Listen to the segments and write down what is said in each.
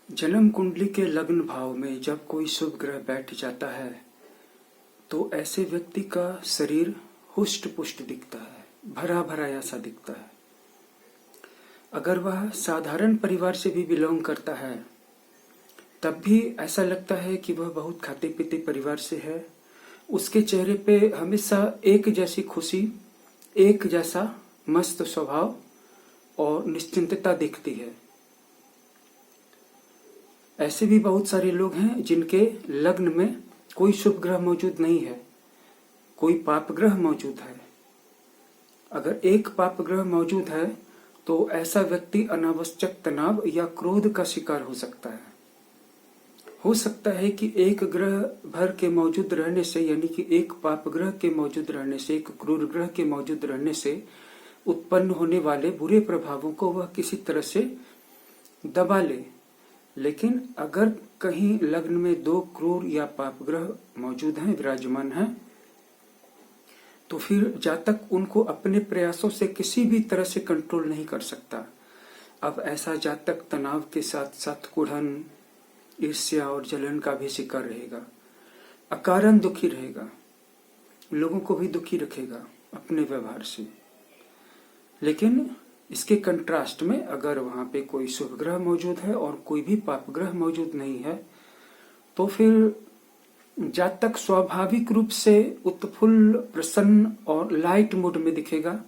जन्म कुंडली के लग्न भाव में जब कोई शुभ ग्रह बैठ जाता है तो ऐसे व्यक्ति का शरीर हुष्ट पुष्ट दिखता है, भरा भरा ऐसा दिखता है। अगर वह साधारण परिवार से भी बिलोंग करता है तब भी ऐसा लगता है कि वह बहुत खाते पीते परिवार से है। उसके चेहरे पे हमेशा एक जैसी खुशी, एक जैसा मस्त स्वभाव और निश्चिंतता दिखती है। ऐसे भी बहुत सारे लोग हैं जिनके लग्न में कोई शुभ ग्रह मौजूद नहीं है, कोई पाप ग्रह मौजूद है। अगर एक पाप ग्रह मौजूद है तो ऐसा व्यक्ति अनावश्यक तनाव या क्रोध का शिकार हो सकता है। हो सकता है कि एक ग्रह भर के मौजूद रहने से, यानी कि एक पाप ग्रह के मौजूद रहने से, एक क्रूर ग्रह के मौजूद रहने से उत्पन्न होने वाले बुरे प्रभावों को वह किसी तरह से दबा ले। लेकिन अगर कहीं लग्न में दो क्रूर या पाप ग्रह मौजूद हैं, विराजमान हैं, तो फिर जातक उनको अपने प्रयासों से किसी भी तरह से कंट्रोल नहीं कर सकता। अब ऐसा जातक तनाव के साथ साथ कुढ़न, ईर्ष्या और जलन का भी शिकार रहेगा, अकारण दुखी रहेगा, लोगों को भी दुखी रखेगा अपने व्यवहार से। लेकिन इसके कंट्रास्ट में अगर वहां पे कोई शुभ ग्रह मौजूद है और कोई भी पाप ग्रह मौजूद नहीं है तो फिर जातक स्वाभाविक रूप से उत्फुल्ल, प्रसन्न और लाइट मूड में दिखेगा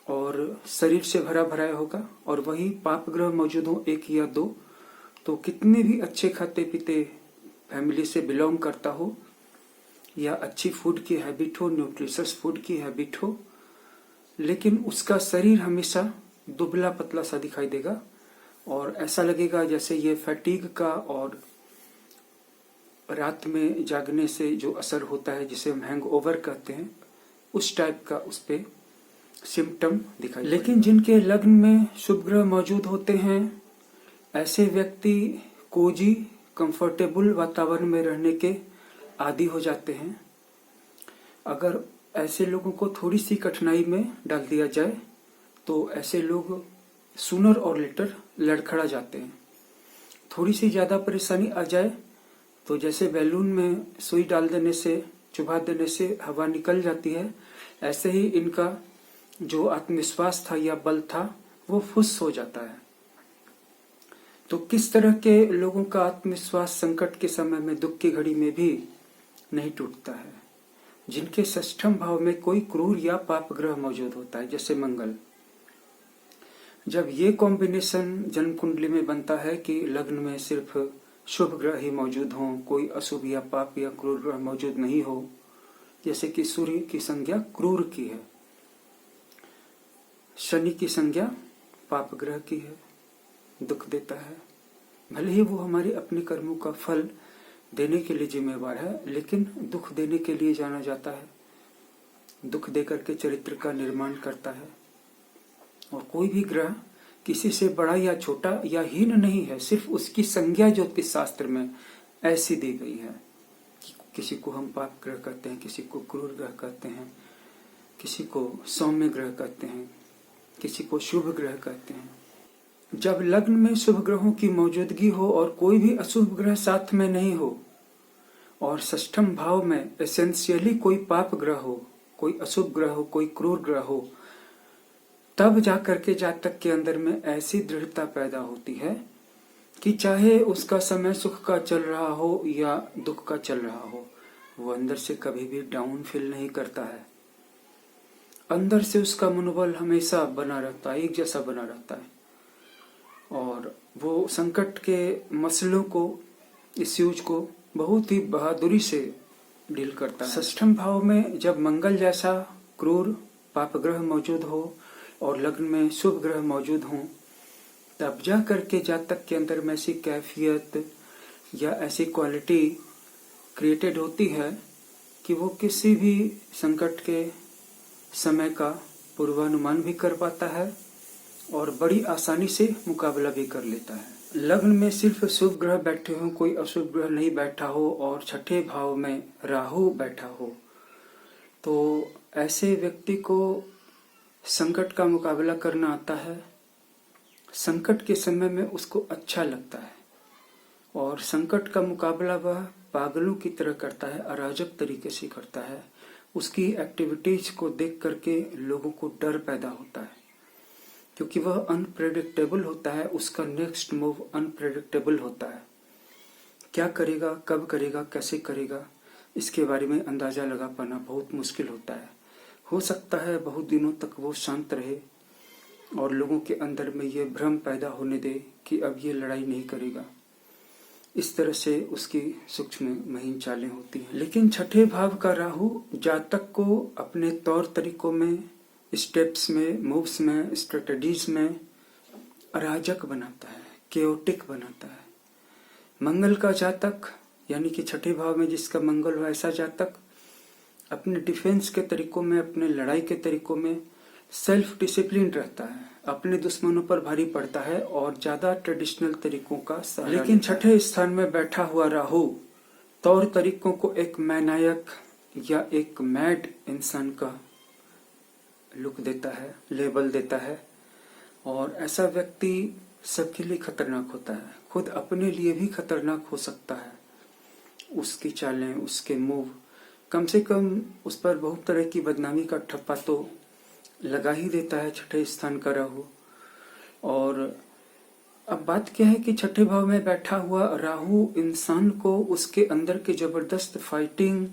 और शरीर से भरा भरा होगा। और वही पाप ग्रह मौजूद हो एक या दो तो कितने भी अच्छे खाते पीते फैमिली से बिलोंग करता हो या अच्छी फूड की हैबिट हो, न्यूट्रिशियस फूड की हैबिट हो, लेकिन उसका शरीर हमेशा दुबला पतला सा दिखाई देगा और ऐसा लगेगा जैसे ये फैटीग का और रात में जागने से जो असर होता है, जिसे हम हैंगओवर कहते हैं, उस टाइप का उस पे सिम्टम दिखाई। लेकिन जिनके लग्न में शुभ ग्रह मौजूद होते हैं ऐसे व्यक्ति कोजी, कंफर्टेबल वातावरण में रहने के आदी हो जाते हैं। अगर ऐसे लोगों को थोड़ी सी कठिनाई में डाल दिया जाए तो ऐसे लोग सूनर और लेटर लड़खड़ा जाते हैं। थोड़ी सी ज्यादा परेशानी आ जाए तो जैसे बैलून में सुई डाल देने से, चुभा देने से हवा निकल जाती है, ऐसे ही इनका जो आत्मविश्वास था या बल था वो फुस हो जाता है। तो किस तरह के लोगों का आत्मविश्वास संकट के समय में, दुख की घड़ी में भी नहीं टूटता है? जिनके षष्ठम भाव में कोई क्रूर या पाप ग्रह मौजूद होता है, जैसे मंगल। जब ये कॉम्बिनेशन जन्म कुंडली में बनता है कि लग्न में सिर्फ शुभ ग्रह ही मौजूद हों, कोई अशुभ या पाप या क्रूर ग्रह मौजूद नहीं हो, जैसे कि सूर्य की संज्ञा क्रूर की है, शनि की संज्ञा पाप ग्रह की है, दुख देता है। भले ही वो हमारे अपने कर्मों का फल देने के लिए जिम्मेवार है, लेकिन दुख देने के लिए जाना जाता है, दुख देकर के चरित्र का निर्माण करता है। और कोई भी ग्रह किसी से बड़ा या छोटा या हीन नहीं है, सिर्फ उसकी संज्ञा ज्योतिष शास्त्र में ऐसी दी गई है कि किसी को हम पाप ग्रह कहते हैं, किसी को क्रूर ग्रह कहते हैं, किसी को सौम्य ग्रह कहते हैं, किसी को शुभ ग्रह कहते हैं। जब लग्न में शुभ ग्रहों की मौजूदगी हो और कोई भी अशुभ ग्रह साथ में नहीं हो और षष्ठम भाव में एसेंशियली कोई पाप ग्रह हो, कोई अशुभ ग्रह हो, कोई क्रूर ग्रह हो, तब जाकर के जातक के अंदर में ऐसी दृढ़ता पैदा होती है कि चाहे उसका समय सुख का चल रहा हो या दुख का चल रहा हो, वो अंदर से कभी भी डाउन फील नहीं करता है। अंदर से उसका मनोबल हमेशा बना रहता है, एक जैसा बना रहता है और वो संकट के मसलों को, इश्यूज को बहुत ही बहादुरी से डील करता है। षष्ठम भाव में जब मंगल जैसा क्रूर पाप ग्रह मौजूद हो और लग्न में शुभ ग्रह मौजूद हों, तब जा करके जातक के अंदर में ऐसी कैफियत या ऐसी क्वालिटी क्रिएटेड होती है कि वो किसी भी संकट के समय का पूर्वानुमान भी कर पाता है और बड़ी आसानी से मुकाबला भी कर लेता है। लग्न में सिर्फ शुभ ग्रह बैठे हों, कोई अशुभ ग्रह नहीं बैठा हो और छठे भाव में राहु बैठा हो, तो ऐसे व्यक्ति को संकट का मुकाबला करना आता है, संकट के समय में उसको अच्छा लगता है और संकट का मुकाबला वह पागलों की तरह करता है, अराजक तरीके से करता है। उसकी एक्टिविटीज को देख करके लोगों को डर पैदा होता है क्योंकि वह अनप्रेडिक्टेबल होता है, उसका नेक्स्ट मूव अनप्रेडिक्टेबल होता है। क्या करेगा, कब करेगा, कैसे करेगा, इसके बारे में अंदाजा लगा पाना बहुत मुश्किल होता है। हो सकता है बहुत दिनों तक वो शांत रहे और लोगों के अंदर में ये भ्रम पैदा होने दे कि अब ये लड़ाई नहीं करेगा। इस तरह से उसकी सूक्ष्म महीन चालें होती हैं। लेकिन छठे भाव का राहु जातक को अपने तौर तरीकों में, स्टेप्स में, मूव्स में, स्ट्रेटजीज में अराजक बनाता है, केओटिक बनाता है। मंगल का जातक यानी कि छठे भाव में जिसका मंगल हो, ऐसा जातक अपने डिफेंस के तरीकों में, अपने लड़ाई के तरीकों में सेल्फ डिसिप्लिन रहता है, अपने दुश्मनों पर भारी पड़ता है और ज्यादा ट्रेडिशनल तरीकों का सहारा। लेकिन छठे स्थान में बैठा हुआ राहु तौर तरीकों को एक मैनायक या एक मैड इंसान का लुक देता है, लेबल देता है और ऐसा व्यक्ति सबके लिए खतरनाक होता है, खुद अपने लिए भी खतरनाक हो सकता है। उसकी चालें, उसके मूव, कम से कम उस पर बहुत तरह की बदनामी का ठप्पा तो लगा ही देता है छठे स्थान का राहु। और अब बात क्या है कि छठे भाव में बैठा हुआ राहु इंसान को उसके अंदर के जबरदस्त फाइटिंग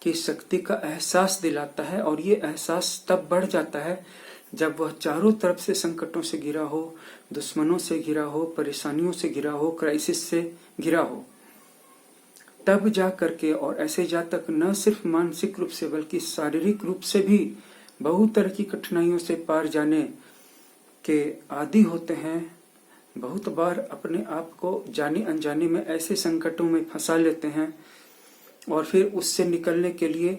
की शक्ति का एहसास दिलाता है और ये एहसास तब बढ़ जाता है जब वह चारों तरफ से संकटों से घिरा हो, दुश्मनों से घिरा हो, परेशानियों से घिरा हो, क्राइसिस से घिरा हो। तब जा करके, और ऐसे जातक न सिर्फ मानसिक रूप से बल्कि शारीरिक रूप से भी बहुत तरह की कठिनाइयों से पार जाने के आदी होते हैं। बहुत बार अपने आप को जाने अनजाने में ऐसे संकटों में फंसा लेते हैं और फिर उससे निकलने के लिए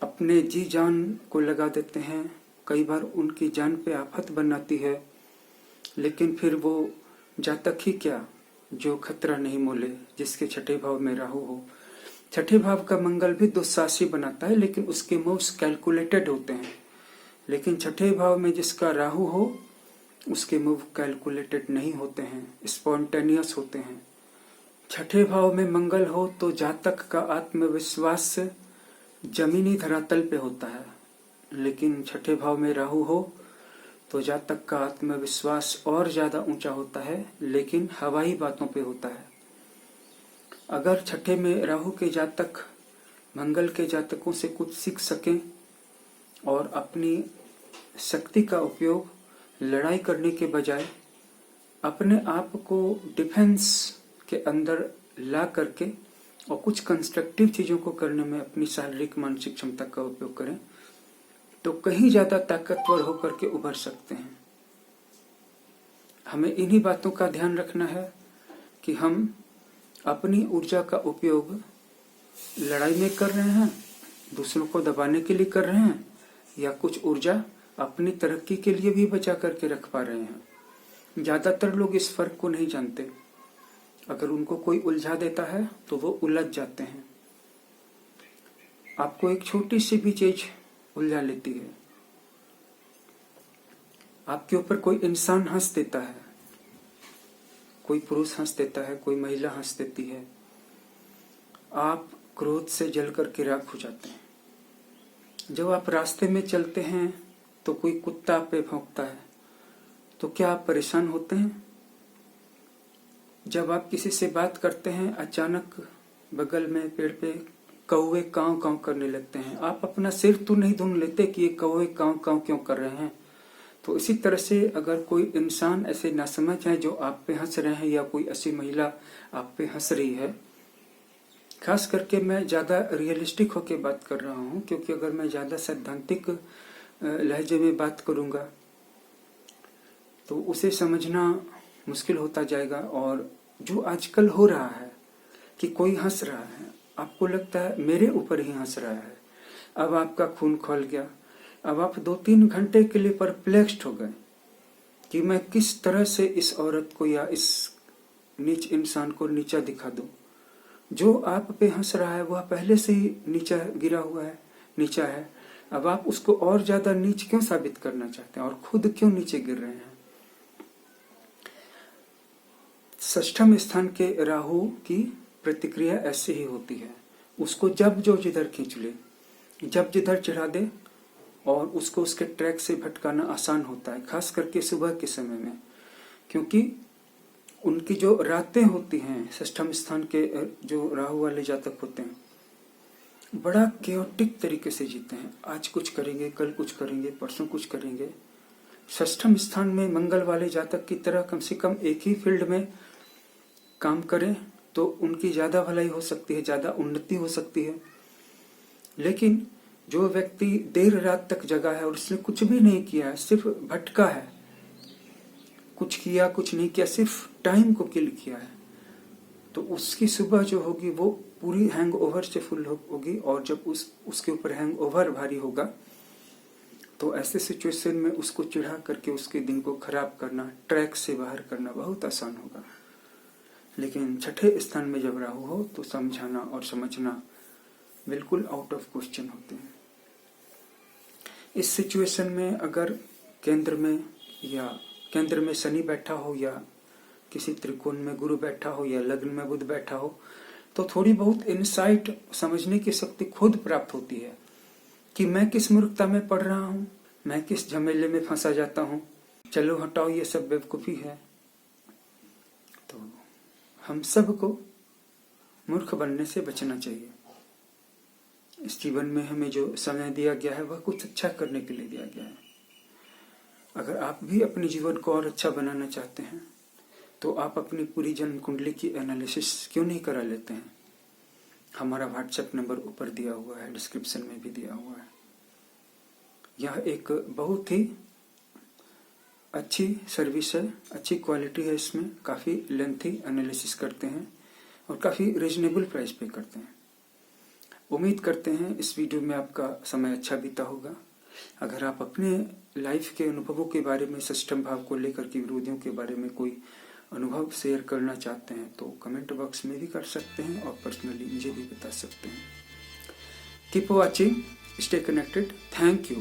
अपने जी जान को लगा देते हैं। कई बार उनकी जान पे आफत बनाती है, लेकिन फिर वो जातक ही क्या जो खतरा नहीं मोले, जिसके छठे भाव में राहु हो। छठे भाव का मंगल भी दुस्साहसी बनाता है, लेकिन उसके मूव्स कैलकुलेटेड होते हैं। लेकिन छठे भाव में जिसका राहु हो उसके मूव कैलकुलेटेड नहीं होते हैं, स्पॉन्टेनियस होते हैं। छठे भाव में मंगल हो तो जातक का आत्मविश्वास जमीनी धरातल पे होता है, लेकिन छठे भाव में राहु हो तो जातक का आत्मविश्वास और ज्यादा ऊंचा होता है, लेकिन हवाई बातों पे होता है। अगर छठे में राहु के जातक मंगल के जातकों से कुछ सीख सकें और अपनी शक्ति का उपयोग लड़ाई करने के बजाय अपने आप को डिफेंस के अंदर ला करके और कुछ कंस्ट्रक्टिव चीजों को करने में अपनी शारीरिक मानसिक क्षमता का उपयोग करें तो कहीं ज्यादा ताकतवर होकर के उभर सकते हैं। हमें इन्हीं बातों का ध्यान रखना है कि हम अपनी ऊर्जा का उपयोग लड़ाई में कर रहे हैं, दूसरों को दबाने के लिए कर रहे हैं, या कुछ ऊर्जा अपनी तरक्की के लिए भी बचा करके रख पा रहे हैं। ज्यादातर लोग इस फर्क को नहीं जानते। अगर उनको कोई उलझा देता है तो वो उलझ जाते हैं। आपको एक छोटी सी भी चीज उलझा लेती है, आपके ऊपर कोई इंसान हंस देता है, कोई पुरुष हंस देता है, कोई महिला हंस देती है, आप क्रोध से जल करके राख हो जाते हैं। जब आप रास्ते में चलते हैं तो कोई कुत्ता आप पे भौंकता है तो क्या आप परेशान होते हैं? जब आप किसी से बात करते हैं अचानक बगल में पेड़ पे कौवे कांव कांव करने लगते हैं, आप अपना सिर तो नहीं ढूंढ लेते कि ये कौवे कांव कांव क्यों कर रहे हैं। तो इसी तरह से अगर कोई इंसान ऐसे नासमझ है जो आप पे हंस रहे हैं या कोई ऐसी महिला आप पे हंस रही है, खास करके मैं ज्यादा रियलिस्टिक होके बात कर रहा हूँ, क्योंकि अगर मैं ज्यादा सैद्धांतिक लहजे में बात करूंगा तो उसे समझना मुश्किल होता जाएगा। और जो आजकल हो रहा है कि कोई हंस रहा है, आपको लगता है मेरे ऊपर ही हंस रहा है, अब आपका खून खोल गया। अब आप 2-3 घंटे के लिए परप्लेक्स्ड हो गए कि मैं किस तरह से इस औरत को या इस नीच इंसान को नीचा दिखा दूं। जो आप पे हंस रहा है वह पहले से ही नीचा गिरा हुआ है, नीचा है। अब आप उसको और ज्यादा नीच क्यों साबित करना चाहते हैं और खुद क्यों नीचे गिर रहे हैं? षष्ठम स्थान के राहु की प्रतिक्रिया ऐसे ही होती है। उसको जब जो जिधर खींच ले, जब जिधर चढ़ा दे और उसको उसके ट्रैक से भटकाना आसान होता है, खास करके सुबह के समय में, क्योंकि उनकी जो रातें होती हैं, षष्ठम स्थान के जो राहु वाले जातक होते हैं, बड़ा केओटिक तरीके से जीते हैं। आज कुछ करेंगे, कल कुछ करेंगे, परसों कुछ करेंगे। षष्ठम स्थान में मंगल वाले जातक की तरह कम से कम एक ही फील्ड में काम करें तो उनकी ज्यादा भलाई हो सकती है, ज्यादा उन्नति हो सकती है। लेकिन जो व्यक्ति देर रात तक जगा है और उसने कुछ भी नहीं किया है, सिर्फ भटका है, कुछ किया कुछ नहीं किया, सिर्फ टाइम को किल किया है, तो उसकी सुबह जो होगी वो पूरी हैंगओवर से फुल होगी। और जब उसके ऊपर हैंगओवर भारी होगा तो ऐसे सिचुएशन में उसको चिढ़ा करके उसके दिन को खराब करना, ट्रैक से बाहर करना बहुत आसान होगा। लेकिन छठे स्थान में जब राहु हो तो समझाना और समझना बिल्कुल आउट ऑफ क्वेश्चन होते हैं। इस सिचुएशन में अगर केंद्र में शनि बैठा हो या किसी त्रिकोण में गुरु बैठा हो या लग्न में बुध बैठा हो तो थोड़ी बहुत इनसाइट, समझने की शक्ति खुद प्राप्त होती है कि मैं किस मूर्खता में पड़ रहा हूं, मैं किस झमेले में फंसा जाता हूं, चलो हटाओ ये सब बेवकूफी है। तो हम सबको मूर्ख बनने से बचना चाहिए। इस जीवन में हमें जो समय दिया गया है वह कुछ अच्छा करने के लिए दिया गया है। अगर आप भी अपने जीवन को और अच्छा बनाना चाहते हैं तो आप अपनी पूरी जन्म कुंडली की एनालिसिस क्यों नहीं करा लेते हैं। हमारा व्हाट्सएप नंबर ऊपर दिया हुआ है, डिस्क्रिप्शन में भी दिया हुआ है। यह एक बहुत ही अच्छी सर्विस है, अच्छी क्वालिटी है। इसमें काफ़ी लेंथी एनालिसिस करते हैं और काफ़ी रीजनेबल प्राइस पे करते हैं। उम्मीद करते हैं इस वीडियो में आपका समय अच्छा बीता होगा। अगर आप अपने लाइफ के अनुभवों के बारे में, षष्ठम भाव को लेकर के विरोधियों के बारे में कोई अनुभव शेयर करना चाहते हैं तो कमेंट बॉक्स में भी कर सकते हैं और पर्सनली मुझे भी बता सकते हैं। Keep watching, stay connected, thank you.